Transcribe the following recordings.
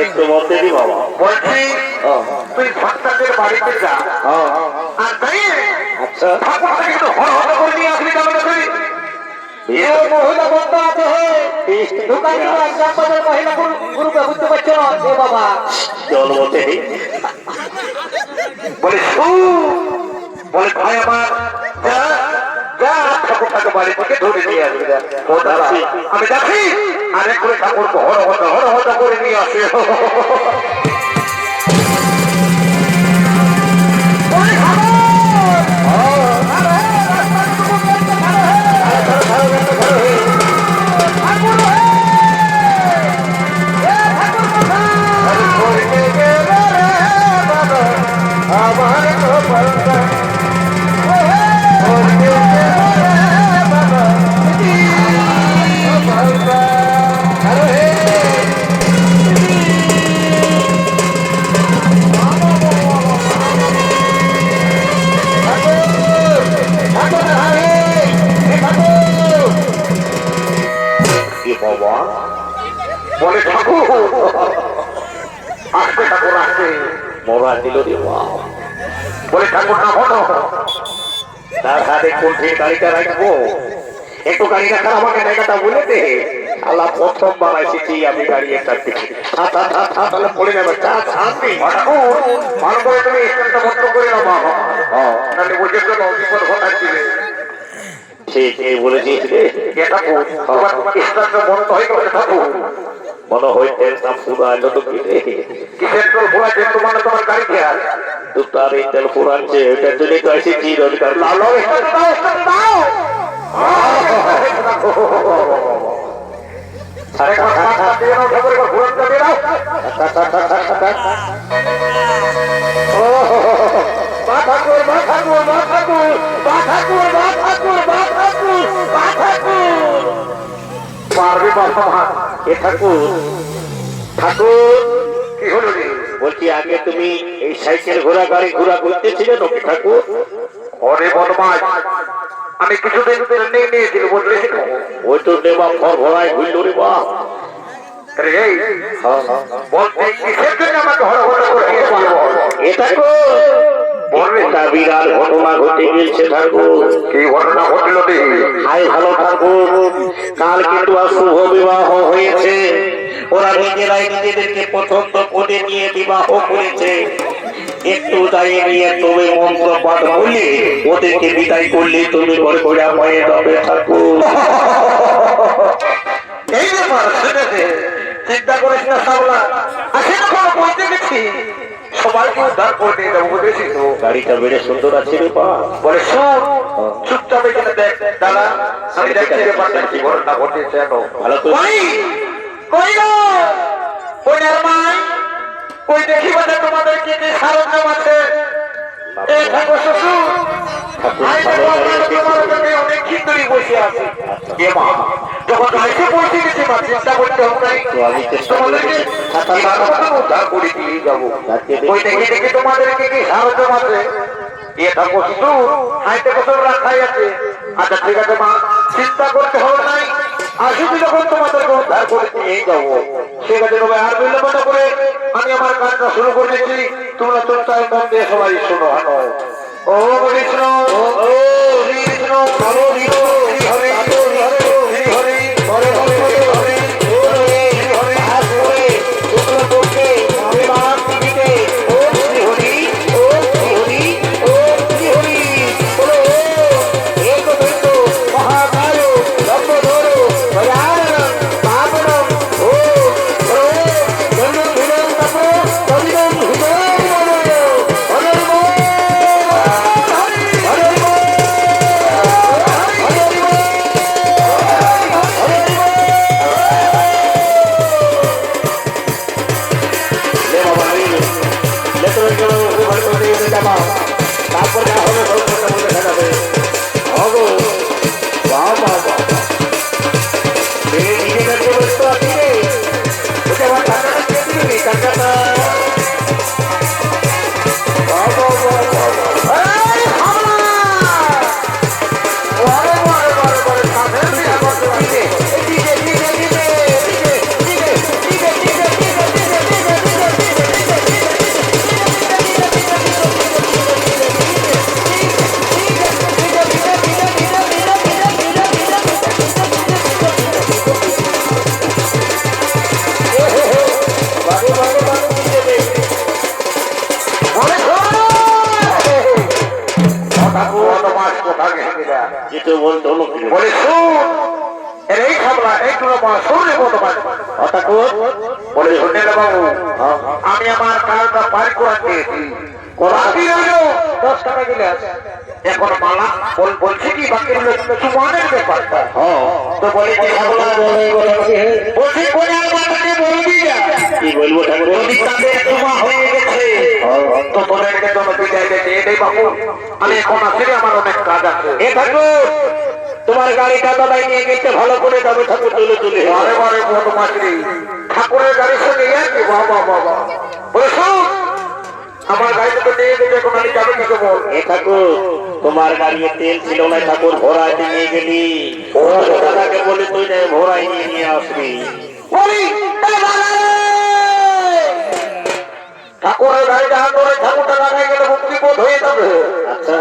একটু মধ্যে দি বাবা বলছি তুই ভক্তদের বাড়িতে যা আর তাই আচ্ছা ঠাকুরটা কিন্তু হর করে নিয়ে আসবি কেমন তুই মহিলা বন্ধ আছে দোকানে মহিলা গ্রুপে বুঝতে পারছো না বাবা চল বলতে বলে বলে ভাই আমার ঠাকুরটাকে বাড়ি থেকে ধরে নিয়ে আসবি আমি যাচ্ছি আরেক করে ঠাকুরকে হর হর করে নিয়ে আসে বলে ঠাকুর আসবে ঠাকুর আসবে মরা দিল রে বলে ঠাকুর না হলো তার হাতে কোঠে গাড়িটা রাখবো একটু গাড়ি রাখার আমাকে জায়গাটা বলে দে আল্লাহ প্রথম বানাইছি আমি গাড়ি একটা তাহলে পড়ে যাবে ঠাকুর ভালো করে তুমি স্টেশনটা বন্ধ করে নাও বাবা তাহলে বুঝে গেল বিপদ ঘটাচ্ছি ঠিক এই বলেছিস রে ঠাকুর তোমার স্টেশনটা বন্ধ হয়ে গেছে ঠাকুর মনে হয় তেলটা ফুরাইলো তো কি রে? কিসের তোর ঘোড়া যে তোমার তোমার গাড়ি খেয়াল দুটার এই তেল ফুরাচ্ছে ওইটার জন্যই তো এসেছি রোজগার লালো স্টার্ট দাও স্টার্ট দাও একবার পাঁচটা দিয়ে নাও ঠাকুর একবার ঘোড়াটা দিয়ে নাও বা ঠাকুর বা ঠাকুর বা ঠাকুর বা ঠাকুর বা ঠাকুর বা ঠাকুর বা ঠাকুর পারবে বাবা মা এ ঠাকুর কি হলো রে বলছি আগে তুমি এই সাইকেল ঘোড়া গাড়ি ঘোড়া করতেছিলে নাকি ঠাকুর? অরে বদমাস আমি কিছুদিন ট্রেনিং নিয়েছিল বুঝলি ওই তো নেবা ফর ঘোড়ায় ঘুরল রে বা রে বলতে কিসের জন্য আমাকে হড় করে এ ঠাকুর একটা বিরাট ঘটনা ঘটে গেছে ঠাকুর। কি ঘটনা ঘটলো রে হাই ভালো ঠাকুর, কাল কিন্তু আর শুভ বিবাহ হয়েছে। ওরা নিজেরাই নিজেদেরকে পছন্দ করে নিয়ে বিবাহ করেছে। একটু দাঁড়িয়ে নিয়ে তুমি মন্ত্র পাঠ বললে ওদেরকে বিদায় করলে তুমি ঘরে ঘরে পায়ে যাবে ঠাকুর। এই ব্যাপার শুনেছে চিন্তা করিস না সামলা আসে না কোনো বলতে গেছি সবাইকে উদ্ধার করে দিয়ে যাবো বুঝেছি তো গাড়িটা বেড়ে সুন্দর আছে রে বা। বলে শুন চুপচাপ এখানে দেখ দাদা আমি দেখছি ব্যাপারটা কি ঘটনা ঘটেছে এত ভালো করে কই কই গো কই নারমাই কই দেখি বাদে তোমাদের কি কি সারঞ্জাম আছে এই ঠাকুর শ্বশুর ঠাকুর আই ভালো দেখো গাড়ি তোমার এসেছে। কাছে অনেকক্ষণ ধরে বসে আছে এ মা যখন গাইতে পৌঁছে গেছি মা চিন্তা করতে হবে নাই তো আমি চেষ্টা তোমাদেরকে করবো এবার মতো উদ্ধার করে দিয়ে যাবো যাকে ওই দেখে দেখে তোমাদেরকে কি সাহায্য আছে এটা কষ্ট হাইতে কত রাখাই আছে আচ্ছা ঠিক আছে মা চিন্তা করতে হবে নাই আসবি যখন তোমাদেরকে উদ্ধার করে দিয়ে যাবো ঠিক আছে তবে আর বিলম্ব না করে আমি আমার কাজটা শুরু করে দিচ্ছি তোমরা চুপচাপ মন দিয়ে সবাই শোনো হানো ও কৃষ্ণ ও শ্রী কৃষ্ণ হরে হরে হরে হরে হরে হরে হরে হরে হরে হরে হাত ধরে শুক্র পক্ষে বিবাহ দিতে ও শ্রী হরি ও শ্রী হরি ও শ্রী হরি বলো এক দৈত মহাকায় লম্বধর ভয়ানক পাবনম ও বলো জন্ম ধীরম তপ কবিদম হৃদয় বলো হরে বল হরে বল হরে বল হরে বল ले बाबा ले तो चलो घर को दे दे बाबा तापर जा হবে সব কথা বলে দেখাবে ওগো বাবা বাবা এই দিকে করতে বসতো আপনি ওটা আমার টাকাটা কে দিবি টাকাটা বাবা বাবা এই হামলা ওরে ওরে ওরে ওরে সামনে দিয়ে আমার দিকে দিকে দিকে দিকে দিকে দিকে দিকে যেটা বলতো লোক বলে শুন এই খাবলা এই টুলো মা শুনলে বদমাস ঠাকুর বলে শুনে রে বাবু আমি আমার কাজটা পার করে দিয়েছি বাকি রইল 10 টাকা দিলে এখন মালা বলছি কি বাকি রইল চুমানের ব্যাপারটা তো বলে যে খাবলা বলে বলছি কোনার মাথাকে বলবি না কি বলবো ঠাকুর যদি তাদের চুমা হয়ে গেছে তো তোদেরকে তো বিদায় দিয়ে দে বাবু আমি এখন আসি আমার অনেক কাজ আছে এ ঠাকুর তোমার গাড়িটা দাদাই নিয়ে গেছে ভালো করে যাবে ঠাকুর তুলে তুলে বারে বারে বদমাশি ঠাকুরের গাড়ির সঙ্গে একই বাবা বাবা বলে শুন আমার গাড়িতে তো নিয়ে গেছে এখন আমি যাবে কিছু বল এ ঠাকুর তোমার গাড়িতে তেল ছিল না ঠাকুর ভোরাইতে নিয়ে গেলি ও দাদাকে বলে তুই না ভোরাই নিয়ে আসবি বলি ঠাকুরের গাড়িটা হাত ধরে ঠাকুরটা লাগাই গেলে মুক্তি বোধ হয়ে যাবে আচ্ছা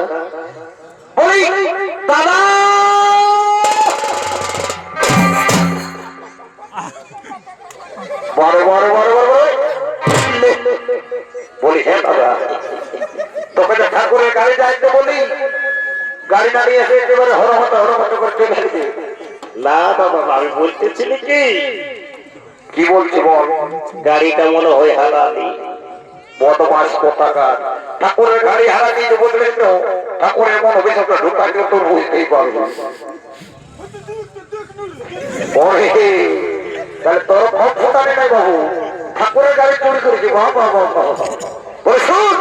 বলি দাদা বড় বড় বড় বড় বলি হ্যাঁ দাদা তোকে তো ঠাকুরের গাড়ি যাইতে বলি গাড়ি দাঁড়িয়ে এসে একেবারে হরহত করে চলে আসবে না বাবা আমি বলতেছিলি কি কি বলছি বল? গাড়িটা মনে হয় হারালি। বদমাস কোথাকার। ঠাকুরের গাড়ি হারা দিয়ে বললেন তো ঠাকুরের মন অভিযোগটা ঢুকালেও তো বুঝতেই পারবো। তাহলে তোর ভোট ফোটানি নাই বাবু, ঠাকুরের গাড়ি চুরি করেছি। বাবা বাবা বলে শুন,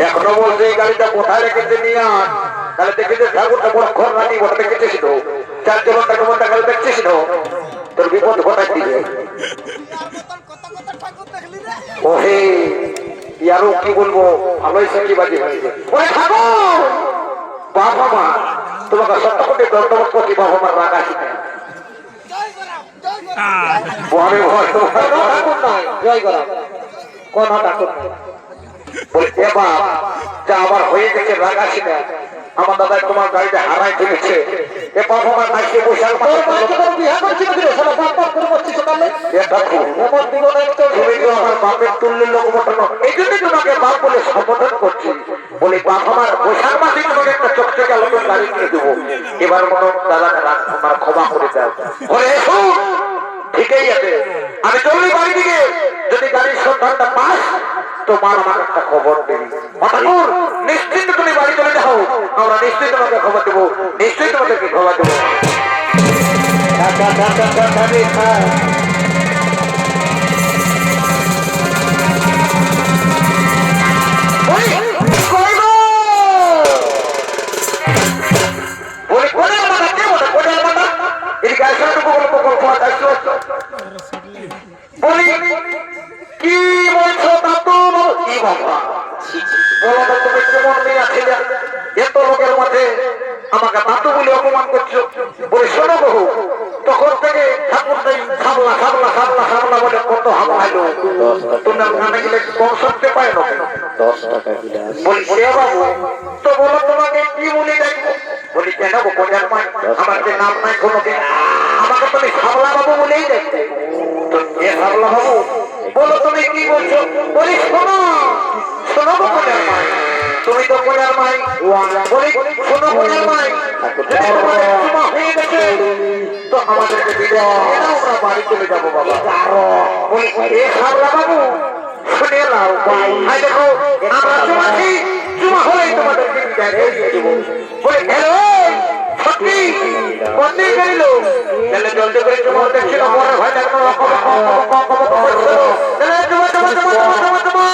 এখনো বলছে এই গাড়িটা কোথায় রেখেছে নিয়ে আস। তাহলে দেখেছে ঠাকুরটা বড় ঘর রানি ওটা দেখেছিস তো, 4 জীবনটা গাড়ি দেখছিস তো, তোর বিপদ ঘটাই দিবে। ওহে আরো কি বলবো, ভালোই সঙ্গী বাজি হয়েছে। ওরে ঠাকুর বাবা মা তোমাকে সত্য কোটি দণ্ডবোধ করছি, বাবা মার রাগ আসি না। জয় করা কোন ঠাকুর বলে এ বাপ যা আমার হয়ে গেছে রাগ আসি না। আমার দাদা তোমার গাড়িটা হারাই ফেলেছে। এ বাবা মার নাচে বৈশাখ আমার বাপের তুল্যের লোক বসানো, এই জন্য তোমাকে বাপ বলে সম্বোধন করছি। বলে বাপ আমার বৈশাখ মাসে তোমাকে একটা চকচকে আলোচন গাড়ি কিনে দেবো। এবার মনে দাদাকে আমার ক্ষমা করে দাও। ঠিকই আছে, আমি চললি বাড়ি দিকে। যদি গাড়ির সন্ধানটা পাস তো মার আমার একটা খবর দেবি। ঠাকুর নিশ্চিন্ত তুমি বাড়ি চলে যাও, আমরা নিশ্চয়ই তোমাকে খবর দেবো, নিশ্চয়ই তোমাদেরকে খবর দেবো। কি বলছো কি বাবা বলো তো, তুমি কেমন মেয়ে ছিলে? এত লোকের মাঝে আমাকে দাদু বলে অপমান করছো। বলে শোনো বহু, তখন থেকে ঠাকুর নেই সামলা সামলা সামলা সামলা বলে কত হামলাইলো। তোমার গানে গেলে কম শুনতে পায় না। 10 টাকা গিলাস। বলি এ বাবু তো বলো তোমাকে কি বলে দেখবো? বলি কেন গো কোজার মাই, আমার যে নাম নাই কোনোদিন, আমাকে তুমি সামলা বাবু বলেই দেখবে। তো এ সামলা বাবু বলো তুমি কি বলছো? বলি শোনো শোনো গো কোজার মাই, তুমি তো কোজার মাই। বলি শোনো কোজার মাই, হয়ে গেছে তো আমাদেরকে বিদায় আমরা বাড়ি চলে যাবো বাবা। বলি এ সামলা বাবু শুনে নাও, দেখো আমরা চুমাছি, চুমা হলেই তোমাদেরকে বিদায় দিয়ে দেবো। বলে হ্যালো সত্যি বন্দী করিল, তাহলে জলদি করে চুমা দেখছিল মনে হয় না চুমা চুমা চুমা চুমা চুমা চুমা।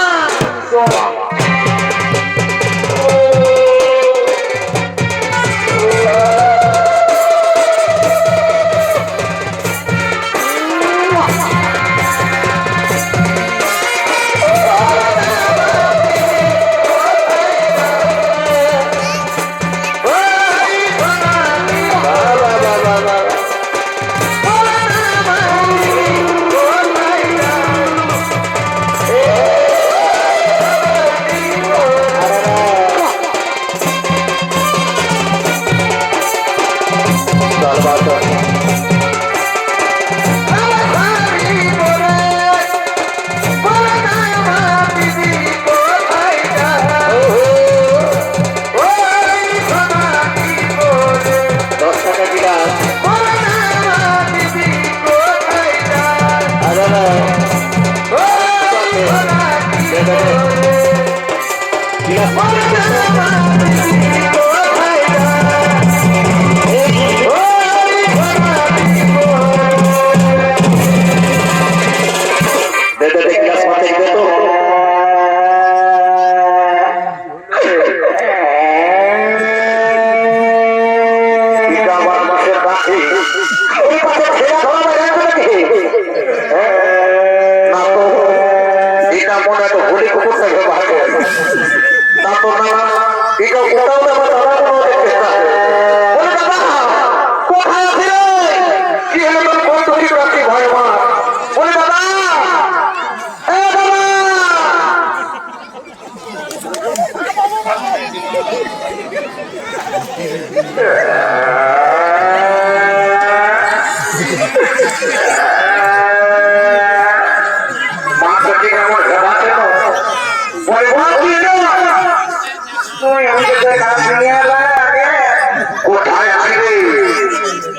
কোথায় আসবে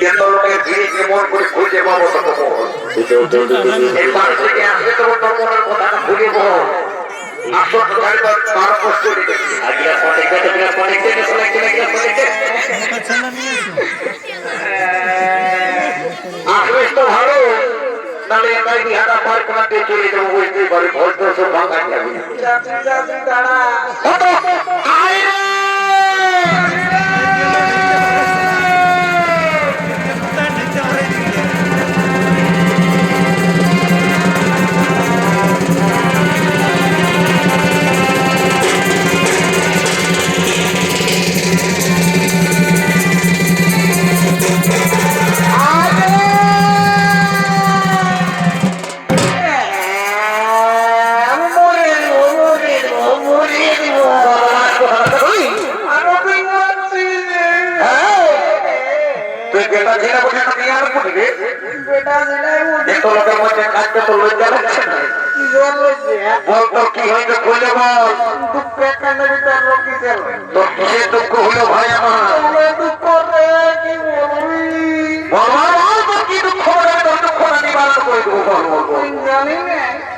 এত পাবো তোকে বল। এই পাশ থেকে আসলে তোমার মনের কথাটা ভুলে বল। আসল গাড়িটা তার কষ্ট দিতে আজকে অনেক আসলে তো ভালো তাহলে একাই বিহারা পার করাতে চলে যাবো বুঝতে পারি ভোট সব ভাঙা যাবে তুই বেটা ছেলে বলে না কি আর বলবি এত লোকের মধ্যে কাজটা তো লজ্জা লাগছে না বল তোর কি হয়েছে খুলে বল তোর কিসের দুঃখ হলো ভাই আমার বল তোর কি দুঃখ হলো তোর দুঃখটা নিবারণ করে দেবো বল বল বল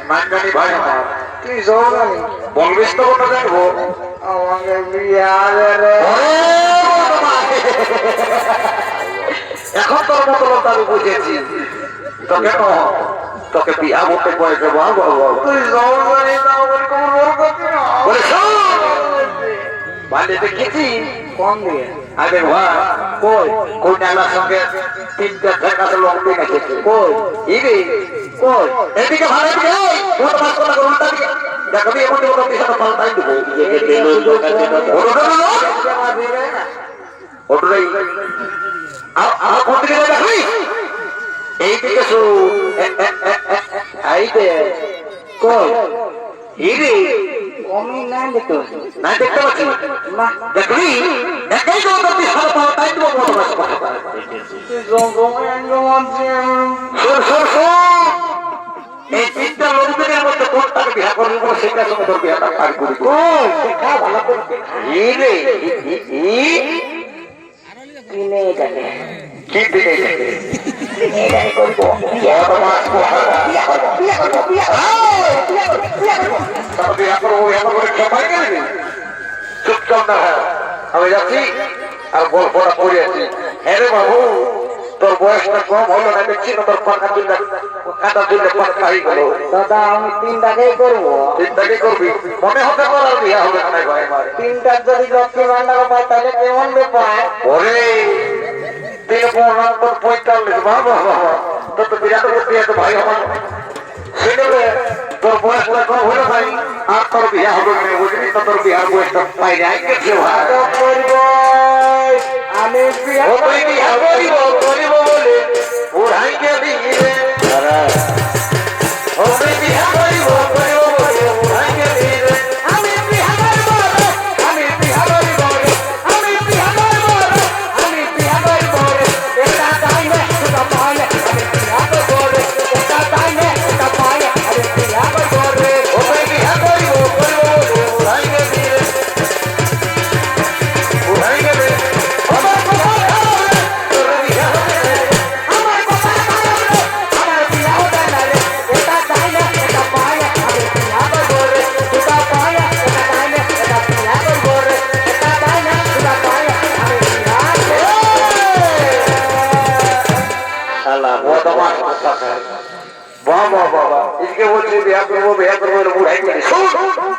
না জানি ভাই আমার তুই জোগানি বলবিস তো ওটা দেখবো আমাকে বিয়া রে এখন তোর মতলব আমি বুঝেছি তোকে তোকে বিয়া করতে পয়সা বল বল বল তুই জোগানি তাও বলি কোন বড় কথা না বলে বাড়ি দেখেছি কোন দিয়ে আরে ভাই কোন নালার সঙ্গে তিনটা ঠেকাতে লোক দিয়ে গেছে কই ইরে কই এদিকে ভালো দিকে ওটা পাস করা উল্টা দিকে দেখবি এমন ওটা পিছনে পাল্টাই দেবো ওটাই আর কোন দিকে দেখবি এইদিকে আইতে কই ইরে আমি না দেখো না দেখতে পাচ্ছি না দেখবি একাই তো ওটা পিছনে পাল্টাই দেবো তুই জোগানি এই তিনটা লোকদের মধ্যে কোনটাকে বিয়া করবি বলে সেটার সঙ্গে তোর বিয়াটা পার করি ভালো করতে ইরে কিনে যাবে কি দিনে এটাই করব বিয়া করবো এমন করে খেপাই গেলি চুপচাপ না আমি যাচ্ছি আর গল্পটা করে আছি হ্যাঁ রে বাবু তোর বয়সটা কম হলো না দেখছি না তোর পাখা তুললে কাটা তুললে পাখা হয়ে গেল দাদা আমি তিনটাকেই করবো চিন্তাকে করবি মনে হতে করার বিয়া হবে না ভাই আমার তিনটার যদি লক্ষ্মী ভান্ডার পায় তাহলে কেমন ব্যাপার ওরে 3 বাবা তোর তো বিরাট করতে আছে ভাই আমার শুনবে তোর বয়সটা কম হলো ভাই আর তোর বিয়া হবে না বুঝলি তো তোর বিয়ার বয়সটা পাই যায় গেছে ভাই আমি বিয়া তুই বিয়া করিব বলে উড়াই গেলি রে তুই বিয়া করিব বলে উড়াই গেলি রে আমি বিয়া করব আমি বিয়া করব আমি বিয়া করব আমি বিয়া করব এটা তাইলে এটা পাইলে আমি বিয়া করব এটা তাইলে এটা পাইলে আমি বিয়া করব তুই বিয়া করিব বলে উড়াই গেলি রে উড়াই গেলি আমার কথা তোর বিয়া হবে আমার কথা আমার বিয়া হবে না রে এটা তাইলে এটা পাইলে আমি বিয়া করব এটা পাইলে এটা তাইলে এটা বিয়া করব এটা তাইলে এটা পাইলে আমি বিয়া আল্লাহ বদমাশ কথা বাবা বাবা ইসকে বলছি বিয়া করবো উড়াই গেলি শুন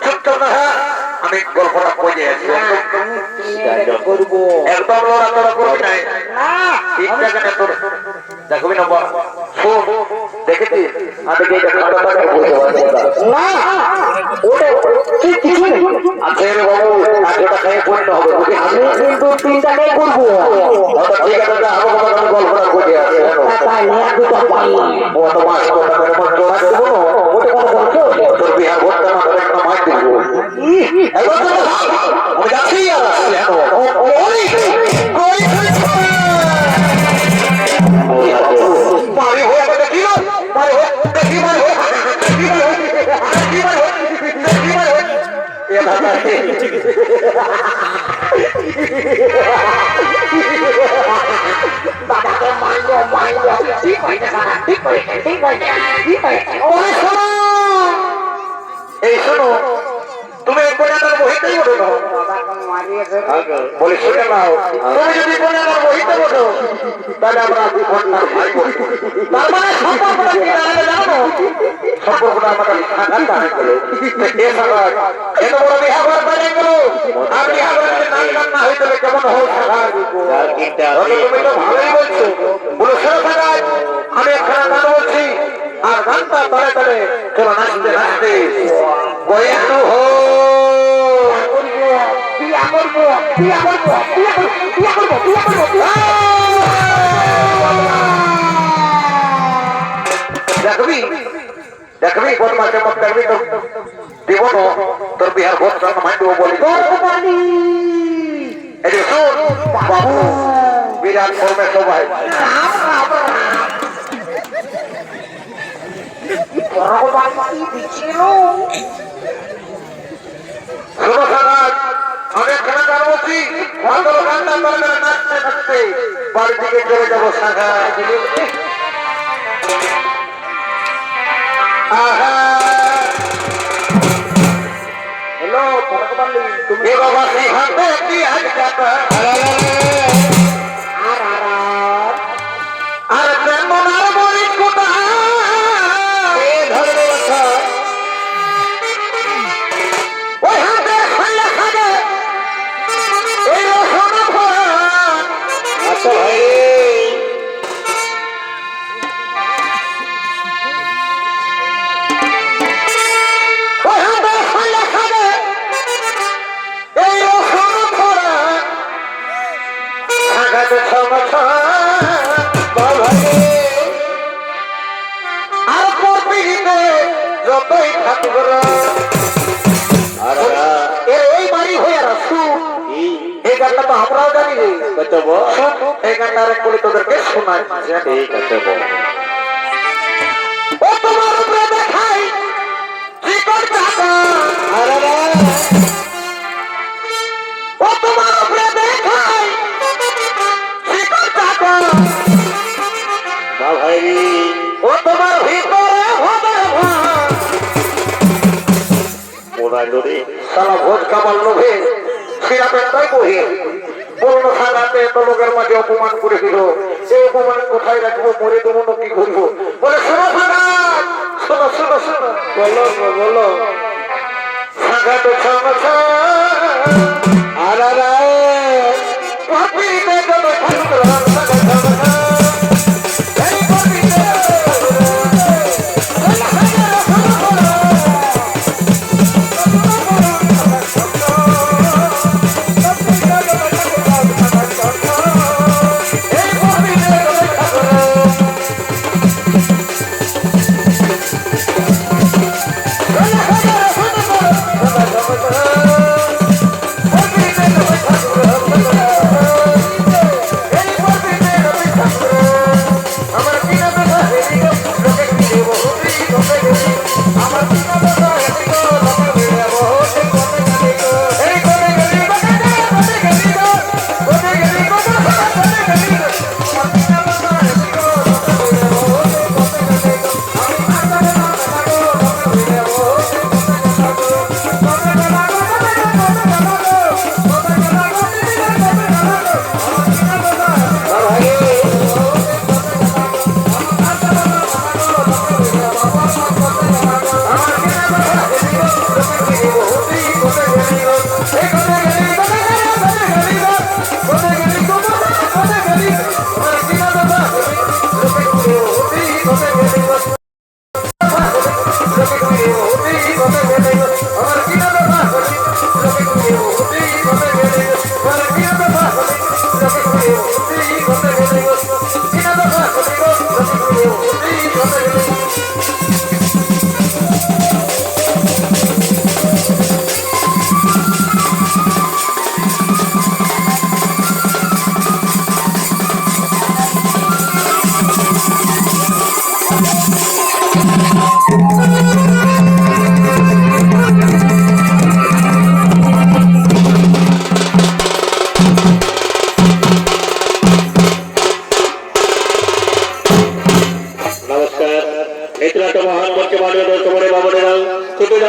চুপচাপ না আমি গল্পটা পড়ে আছি করব একদম লড়াচড়া করবি নাই না ঠিক জায়গাটা তোর দেখবি না শোন দেখেছি আমি যেটা খাতাটাকে বলতে পারছি না ওটা কিছু নেই আচ্ছা রে বাবু আজটা খেয়ে পড়তে হবে বুঝি আমি কিন্তু তিনটাকে করবো ঠিক আছে আমার গল্পটা পড়ে আছে তাই নিয়ে দুটো পাই বদমাশ কথা করে মত জোড়া দেবো ওটা কোনো বলছো তোর বিহার ভোটটা না করে একটা মার দিব একবার তো আমি যাচ্ছি আর ওই মারি হয়ে দেখি না মারি হয়ে দেখি মারি হয়ে দেখি মারি হয়ে দেখি মারি হয়ে দেখি মারি হয়ে এ দাদা দাদাকে মারলো ঠিক হয়েছে দাদা ঠিক হয়েছে ওরে শোনো এই শোনো তুমি কোনার বহিতেই ওঠো না বলে শুনে নাও তুমি যদি কোনার বহিতে ওঠো তাহলে আমরা 2 ঘন্টার ভাই বলবো তার মানে সম্পর্কটা কি দাঁড়াবে জানো সম্পর্কটা আমাদের সাগাটা হয়ে গেল এ সাগা এত বড় বিহার করে গেল আর বিহার করে নাম গান না হইতে কেমন হোক সাগা তুমি তো ভালোই বলছো বলে শোনো সাগা আমি একটা গান বলছি আর গানটা তলে তলে চলো নাচতে নাচতে বন্ধু হো দেখবি দেখবি কোন মাসে মত দেখবি তো দিব না তোর বিহার ভোট সঙ্গে মাই দেবো বলি এই শোন বাবু বিরাট কর্মে সবাই শোনো সাগাত আমি এখানে গান বলছি মাদল গানটা তোর নাচতে নাচতে বাড়ি থেকে চলে যাবো সাগাত হ্যালো তুমি বাবা সিংহাতে কি আজ যাতা আর তেমন আর বলি কোথা এ ধরে কথা ওই হাতে খাইলে খাবে এই রসন আচ্ছা ভাই ওই হাতে খাইলে খাবে এই রসন ফোড়া সাগাতে ছমছা আর পরপিতে যতই ঠাকুর এই বাড়ি হয়ে রাখু এই গানটা তো আমরাও জানি রে এই গানটা আরেক করে তোদেরকে শোনাই ঠিক আছে ও তোমার উপরে দেখাই জীবন টাকা ও তোমার উপরে দেখাই জীবন টাকা ভাই ও তোমার ভিতরে হবে সালা ভোজ কামাল লোভে সিরা পেটাই বহে পুরনো সালাতে এত লোকের মাঝে অপমান করে দিল এই অপমান কোথায় রাখবো মরে দেবো না কি করবো বলে শোনো সাগাত শোনো শোনো শোনো বলো বলো সাগাত ছমছা আলারা কপিতে যত ঠাকুর সাগাত ছমছা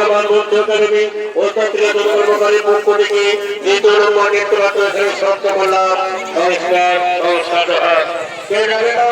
আমার বন্ধু একাডেমি ও ছাত্রীয় কর্মকারী পক্ষ থেকে দ্বিতীয় নম্বর নেতৃত্ব শ্রদ্ধা করলাম। নমস্কার নমস্কার। কে যাবে না